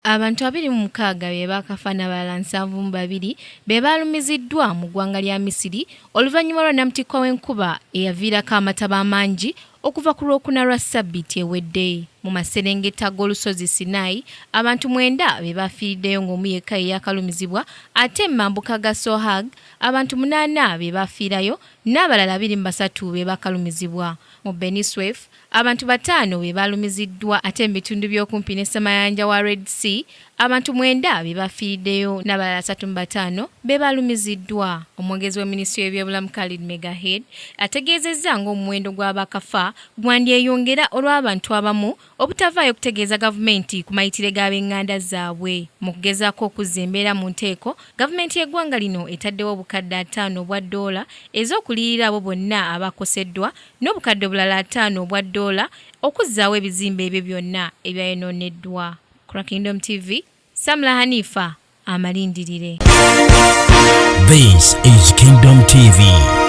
Abantu 26 be bakafa n'abalala 72 be balumiziddwa mu ggwanga lya Misiri oluvannyuma lwa Namutikwa w'enkuba eyaviirako amataba amangi okuva ku lw'okuna lwa sabiiti ewedde. Mu maserengeta g'olusozi Sinai, abantu 9 be bafiiriddeyo ng'omu yekka ye yakalumizibwa, ate mu mambuka ga Sohag, abantu 8 be bafiirayo n'abalala 23 be bakalumizibwa. Mu Beniswef, abantu 5 be balumiziddwa, ate mu bitundu by'okumpi ne Ssemayanja wa Red Sea, abantu 9 be bafiiriddeyo n'abalala 35 be balumiziddwa. Omwogezi wa Minisitule y'ebyobulamu Khalid Megahead ategeezezza ng'omuwendo gw'abakafa gwandyeyongera olw'abantu abamu obutavaayo okutegeeza gavumenti ku mayitire g'ab'enganda zaabwe. Mu kugezaako okuzza embeera mu nteeko, gavumenti y'eggwanga lino etaddewo obukadde 5 obwa $, ez'okuliyirira abo bonna abakoseddwa n'obukadde obulala 5 obwa $, okuzzaawo ebizimbe ebyo byonna ebyayonooneddwa. Ku Kingdom TV, Samla Hanifa amalindirire. This is Kingdom TV.